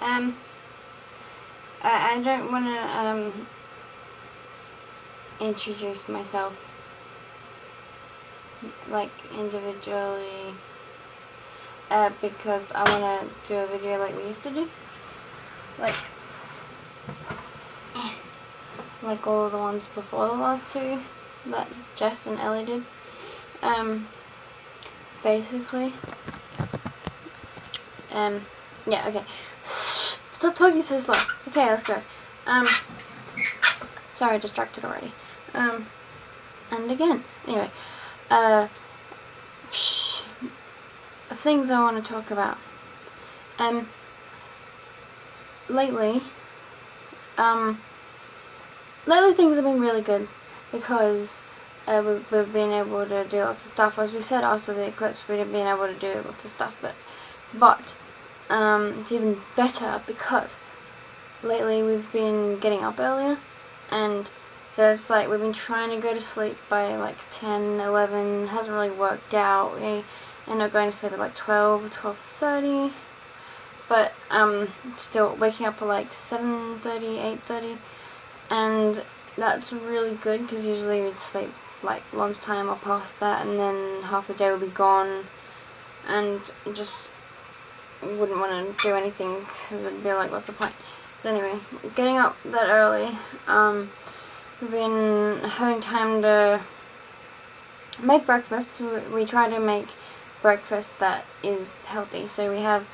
I don't want to introduce myself like individually because I want to do a video like we used to do, like all the ones before the last two that Jess and Ellie did. Basically. Yeah, okay. Stop talking so slow. Okay, let's go. Sorry, distracted already. And again. Anyway. Things I want to talk about. Lately things have been really good because we've been able to do lots of stuff. As we said after the eclipse, we've been able to do lots of stuff, but it's even better because lately we've been getting up earlier, and there's like we've been trying to go to sleep by like 10, 11, hasn't really worked out. We end up going to sleep at like 12, 12:30, but still waking up at like 7:30, 8:30, and that's really good because usually we'd sleep like lunchtime or past that, and then half the day would be gone, and just wouldn't want to do anything because it'd be like, what's the point? But anyway, getting up that early, we've been having time to make breakfast. We try to make breakfast that is healthy, so we have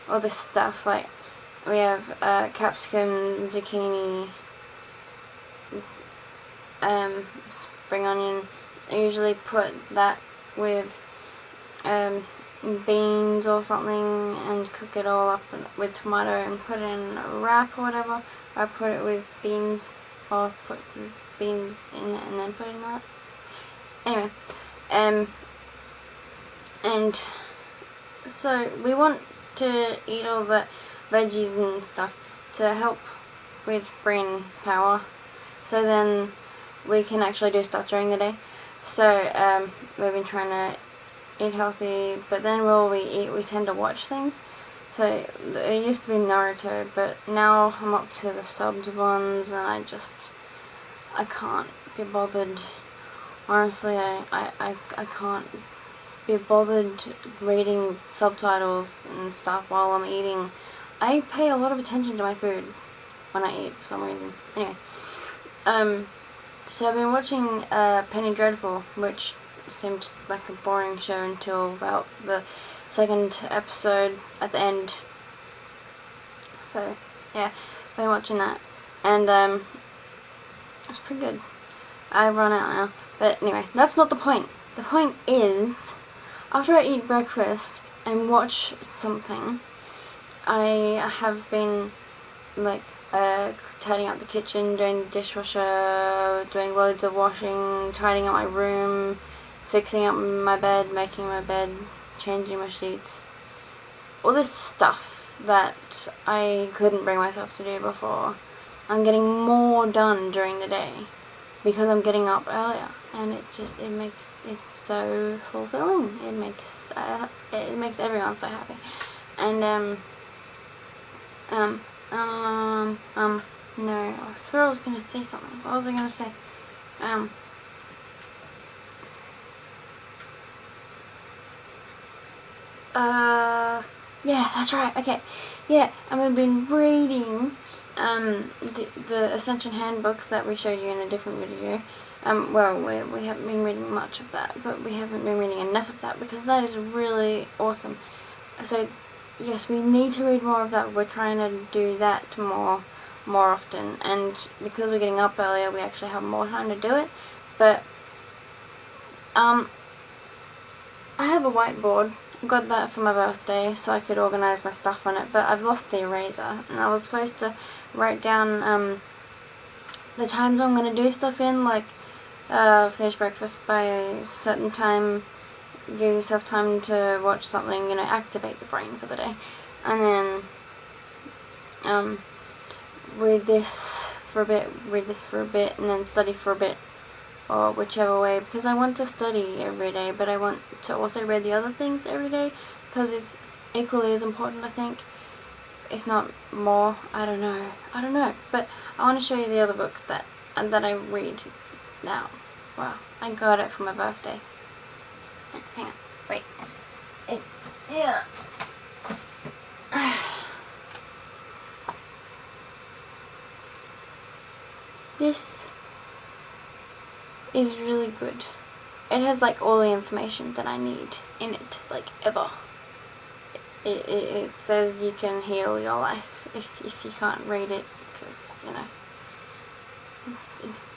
all this stuff, like we have capsicum, zucchini, spring onion. I usually put that with beans or something and cook it all up with tomato and put it in a wrap or whatever. I put it with beans, or put beans in it and then put it in a wrap. Anyway, and so we want to eat all the veggies and stuff to help with brain power, so then we can actually do stuff during the day. So we've been trying to eat healthy, but then while we eat we tend to watch things. So it used to be Naruto, but now I'm up to the subbed ones, and I can't be bothered. Honestly, I can't be bothered reading subtitles and stuff while I'm eating. I pay a lot of attention to my food when I eat for some reason. Anyway, so I've been watching Penny Dreadful, which seemed like a boring show until about the second episode at the end. So yeah, I've been watching that, and it's pretty good. I've run out now, but anyway, that's not the point. The point is, after I eat breakfast and watch something, I have been like tidying up the kitchen, doing the dishwasher, doing loads of washing, tidying up my room, fixing up my bed, making my bed, changing my sheets, all this stuff that I couldn't bring myself to do before. I'm getting more done during the day because I'm getting up earlier, and it's so fulfilling. It makes everyone so happy. And no, I swear I was gonna say something. What was I gonna say? Yeah, that's right. Okay, yeah, and we've been reading the Ascension Handbook that we showed you in a different video. Well, we haven't been reading much of that, but we haven't been reading enough of that because that is really awesome. So yes, we need to read more of that. We're trying to do that more often, and because we're getting up earlier, we actually have more time to do it. But I have a whiteboard. I got that for my birthday so I could organise my stuff on it, but I've lost the eraser, and I was supposed to write down the times I'm going to do stuff in, like finish breakfast by a certain time, give yourself time to watch something, activate the brain for the day, and then read this for a bit, and then study for a bit, or whichever way, because I want to study every day, but I want to also read the other things every day, because it's equally as important, I think. if not more. I don't know, but I want to show you the other book that I read now. Wow, I got it for my birthday. Hang on, wait, it's here. This is really good. It has like all the information that I need in it, like ever. It says you can heal your life if you can't read it, because you know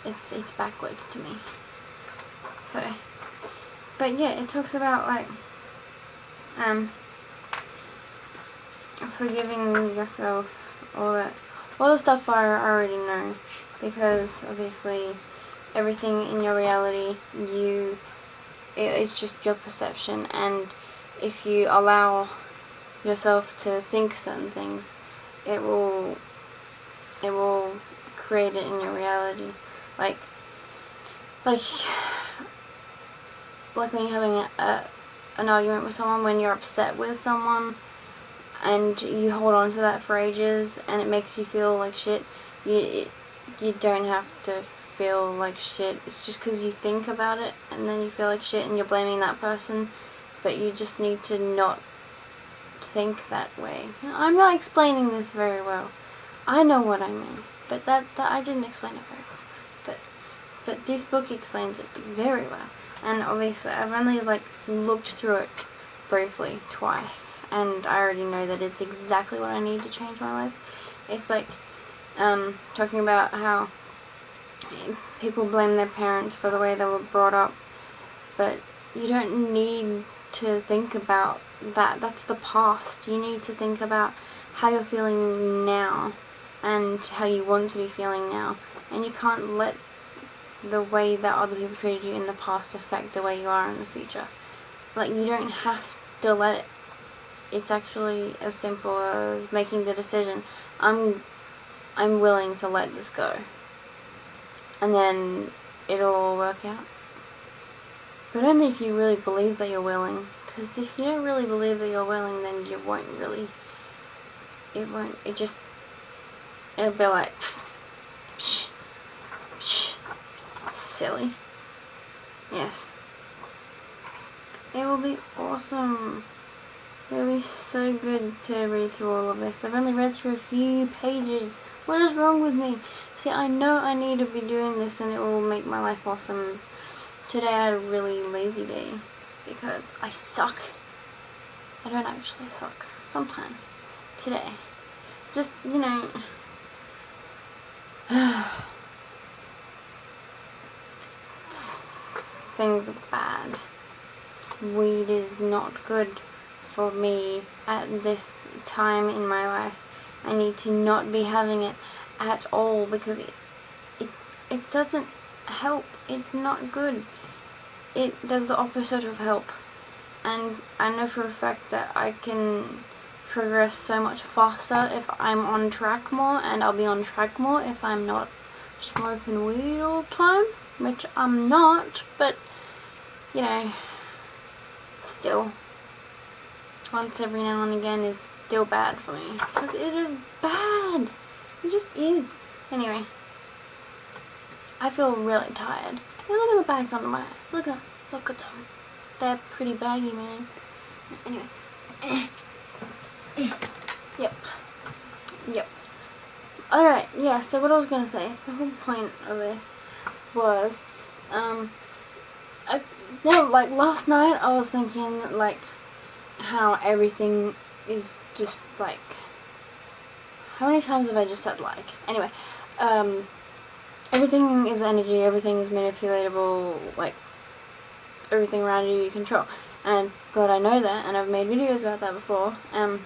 it's backwards to me. So, but yeah, it talks about like forgiving yourself, all the stuff I already know, because obviously everything in your reality, it's just your perception, and if you allow yourself to think certain things, it will create it in your reality. Like when you're having an argument with someone, when you're upset with someone and you hold on to that for ages and it makes you feel like shit, you don't have to feel like shit. It's just because you think about it and then you feel like shit and you're blaming that person, but you just need to not think that way. I'm not explaining this very well. I know what I mean, but that I didn't explain it very well. But this book explains it very well. And obviously I've only like looked through it briefly twice, and I already know that it's exactly what I need to change my life. It's like talking about how people blame their parents for the way they were brought up, but you don't need to think about that. That's the past. You need to think about how you're feeling now and how you want to be feeling now, and you can't let the way that other people treated you in the past affect the way you are in the future. Like, you don't have to let it. It's actually as simple as making the decision, I'm willing to let this go, and then it'll all work out. But only if you really believe that you're willing, because if you don't really believe that you're willing, then you won't really, it'll be like, psh, psh, silly. Yes. It will be awesome. It will be so good to read through all of this. I've only read through a few pages. What is wrong with me? See, I know I need to be doing this and it will make my life awesome. Today I had a really lazy day because I suck. I don't actually suck. Sometimes. Today. It's just, you know, things are bad. Weed is not good for me at this time in my life. I need to not be having it at all, because it doesn't help. It's not good. It does the opposite of help. And I know for a fact that I can progress so much faster if I'm on track more, and I'll be on track more if I'm not smoking weed all the time, which I'm not, but you know, still, once every now and again is still bad for me, because it is bad. It just is. Anyway, I feel really tired. Hey, look at the bags under my eyes. Look at them. They're pretty baggy, man. Anyway. Yep. Alright, yeah, so what I was gonna say, the whole point of this was, like last night I was thinking, like, how everything is just, like, how many times have I just said like? Anyway, everything is energy, everything is manipulatable, like, everything around you control. And God, I know that, and I've made videos about that before. And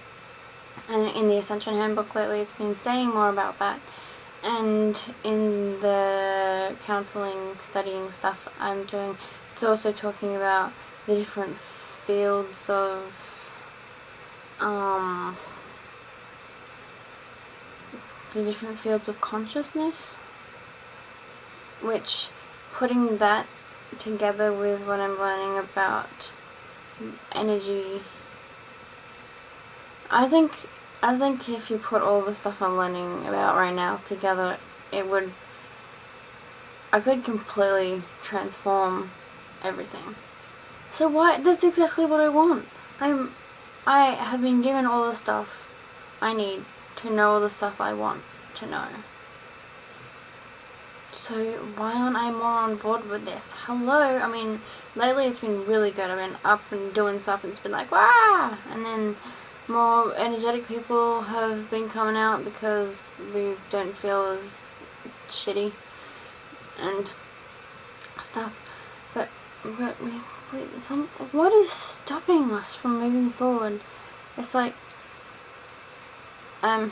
in the Ascension Handbook lately, it's been saying more about that. And in the counseling, studying stuff I'm doing, it's also talking about the different fields of, consciousness, which, putting that together with what I'm learning about energy, I think I think if you put all the stuff I'm learning about right now together, I could completely transform everything. So why? That's exactly what I want. I have been given all the stuff I need to know all the stuff I want to know. So why aren't I more on board with this? Hello? I mean, lately it's been really good. I've been up and doing stuff and it's been like, wow! And then more energetic people have been coming out because we don't feel as shitty and stuff. But what is stopping us from moving forward? It's like, I'm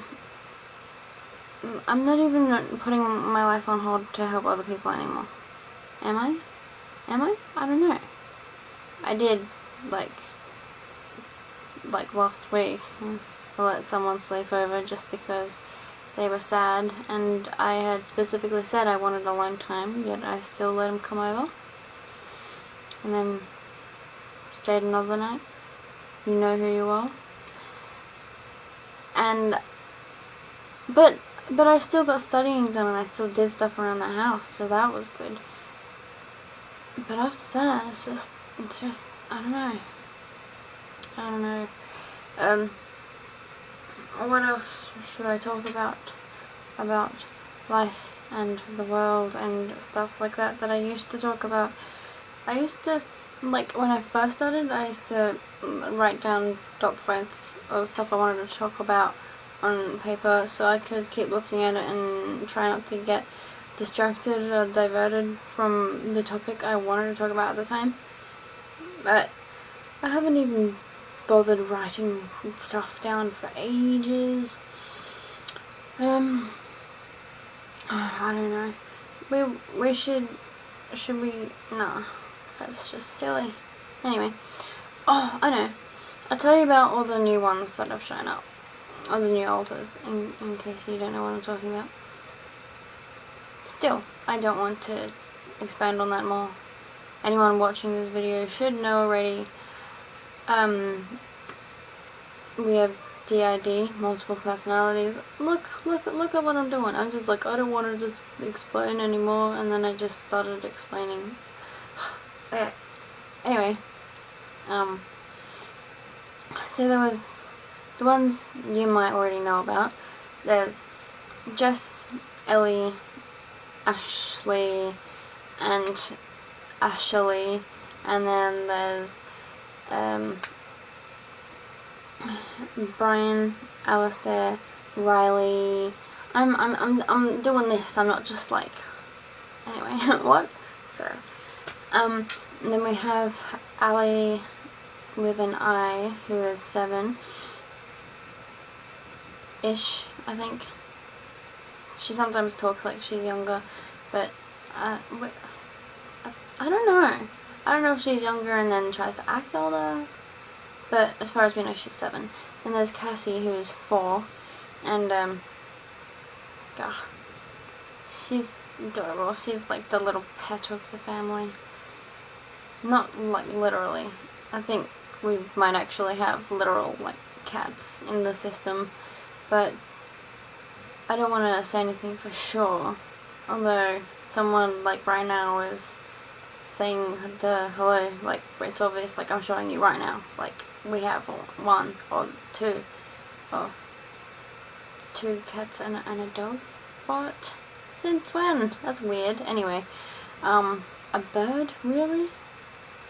not even putting my life on hold to help other people anymore. Am I? I don't know. I did, like last week. I let someone sleep over just because they were sad, and I had specifically said I wanted alone time, yet I still let them come over. And then stayed another night. You know who you are. And but I still got studying done, and I still did stuff around the house, so that was good. But after that, it's just I don't know. What else should I talk about? About life and the world and stuff like that I used to talk about. I used to, like, when I first started, I used to write down dot points of stuff I wanted to talk about on paper so I could keep looking at it and try not to get distracted or diverted from the topic I wanted to talk about at the time. But I haven't even bothered writing stuff down for ages. I don't know. We should we? Nah, that's just silly. Anyway, oh, I know. I'll tell you about all the new ones that have shown up. All the new altars, in case you don't know what I'm talking about. Still, I don't want to expand on that more. Anyone watching this video should know already. We have DID, multiple personalities. Look at what I'm doing. I'm just like, I don't want to just explain anymore, and then I just started explaining. Anyway, so there was the ones you might already know about. There's Jess, Ellie, Ashley, and Ashley, and then there's Brian, Alistair, Riley. I'm doing this. I'm not just like. Anyway, what? Sorry. And then we have Ali with an I, who is 7-ish, I think. She sometimes talks like she's younger, but I don't know. I don't know if she's younger and then tries to act older. But as far as we know, she's 7. And there's Cassie, who's 4, and God, she's adorable. She's like the little pet of the family. Not like literally. I think we might actually have literal like cats in the system, but I don't want to say anything for sure. Although someone like right now is saying the hello, like it's obvious, like I'm showing you right now, like we have 1 or 2 or 2 cats and a dog. What? Since when? That's weird. Anyway, a bird? Really?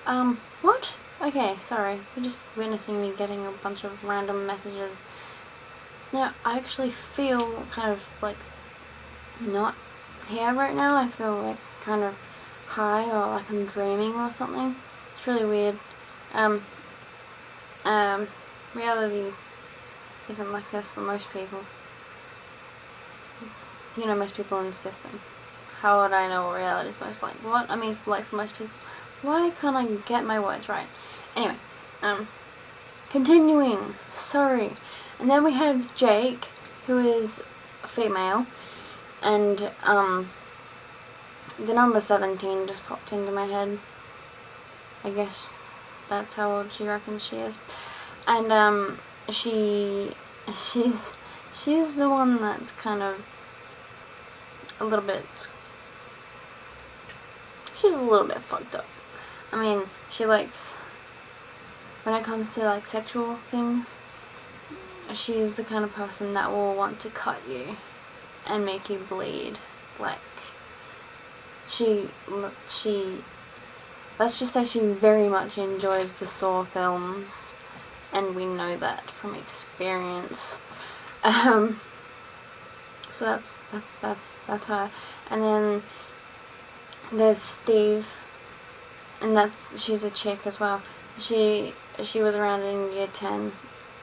What? Okay, sorry. You're just witnessing me getting a bunch of random messages. Now, I actually feel kind of like not here right now. I feel like kind of high, or like I'm dreaming or something. It's really weird. Reality isn't like this for most people. You know, most people in the system. How would I know what reality is most like? What? I mean, like for most people. Why can't I get my words right? Anyway, continuing. Sorry. And then we have Jake, who is a female, and the number 17 just popped into my head. I guess that's how old she reckons she is. And she she's the one that's kind of a little bit, she's a little bit fucked up. I mean, she likes, when it comes to like sexual things, she's the kind of person that will want to cut you and make you bleed. Like, she let's just say she very much enjoys the Saw films, and we know that from experience. So that's her. And then there's Steve, and she's a chick as well. She was around in year 10.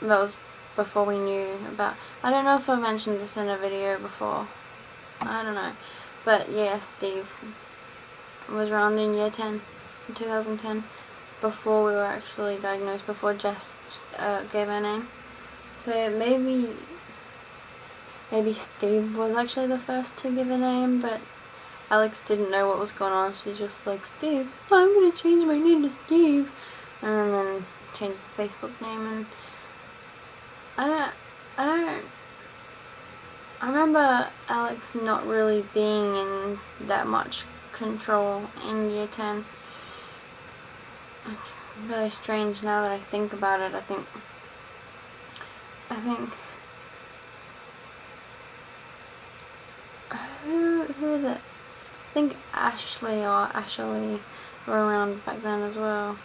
That was before we knew about, I don't know if I mentioned this in a video before, I don't know, but yeah, Steve was around in year 10 in 2010, before we were actually diagnosed, before Jess gave her name. So maybe Steve was actually the first to give a name, but Alex didn't know what was going on. She's just like, Steve, I'm gonna change my name to Steve, and then changed the Facebook name. And I remember Alex not really being in that much control in year 10. It's really strange now that I think about it. I think who is it? I think Ashley or Ashley were around back then as well.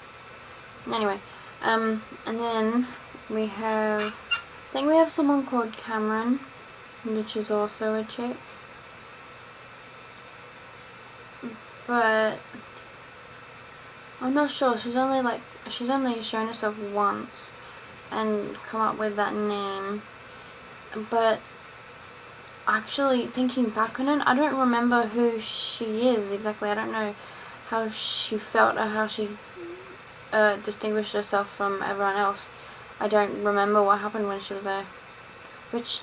Anyway, and then we have, I think we have someone called Cameron, which is also a chick. But I'm not sure. She's only shown herself once and come up with that name. But actually, thinking back on it, I don't remember who she is exactly. I don't know how she felt or how she distinguished herself from everyone else. I don't remember what happened when she was there, which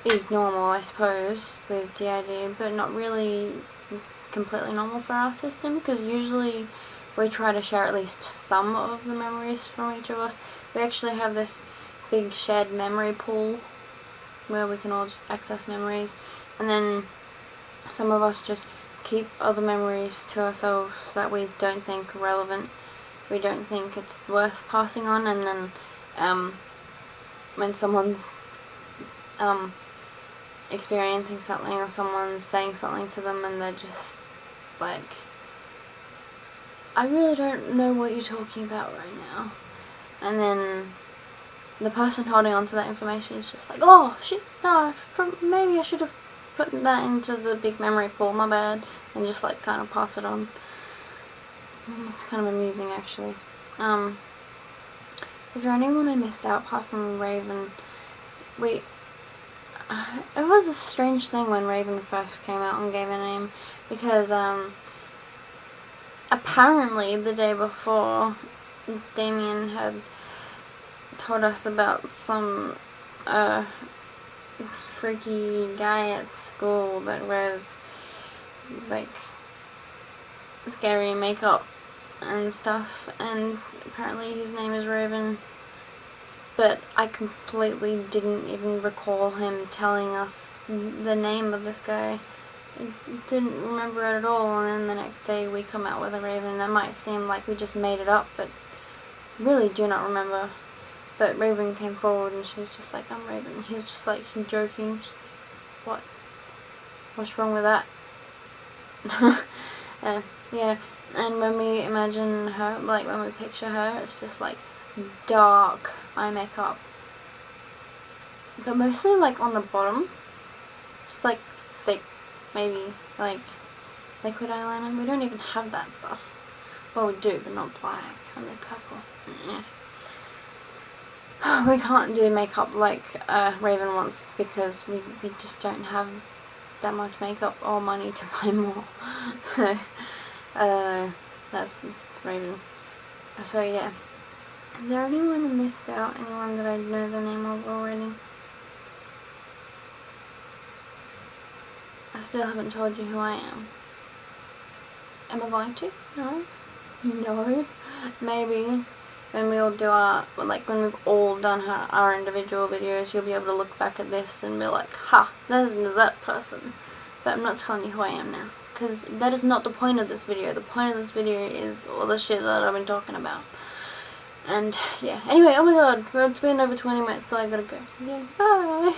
is normal, I suppose, with DID, but not really completely normal for our system, because usually we try to share at least some of the memories from each of us. We actually have this big shared memory pool where we can all just access memories, and then some of us just keep other memories to ourselves that we don't think are relevant, we don't think it's worth passing on, and then when someone's experiencing something or someone's saying something to them and they're just like, I really don't know what you're talking about right now, and then the person holding on to that information is just like, oh shit, no, maybe I should have put that into the big memory pool, my bad, and just like kind of pass it on. It's kind of amusing, actually. Is there anyone I missed out apart from Raven? It was a strange thing when Raven first came out and gave a name, because apparently the day before, Damien had told us about some freaky guy at school that wears like scary makeup and stuff, and apparently his name is Raven, but I completely didn't even recall him telling us the name of this guy. I didn't remember it at all, and then the next day we come out with a Raven, and it might seem like we just made it up, but really do not remember. But Raven came forward and she was just like, I'm Raven. He's just like, he's joking. Just like, what? What's wrong with that? Yeah, and when we imagine her, like when we picture her, it's just like dark eye makeup. But mostly like on the bottom. Just like thick, maybe like liquid eyeliner. We don't even have that stuff. Well, we do, but not black, only purple. Yeah. We can't do makeup like Raven wants, because we just don't have that much makeup or money to buy more. So that's Raven. So yeah. Is there anyone I missed out? Anyone that I know the name of already? I still haven't told you who I am. Am I going to? No? No. Maybe when we all do when we've all done our individual videos, you'll be able to look back at this and be like, ha, that person. But I'm not telling you who I am now, because that is not the point of this video. The point of this video is all the shit that I've been talking about. And yeah, anyway, oh my god, it's been over 20 minutes, so I gotta go. Yeah, bye.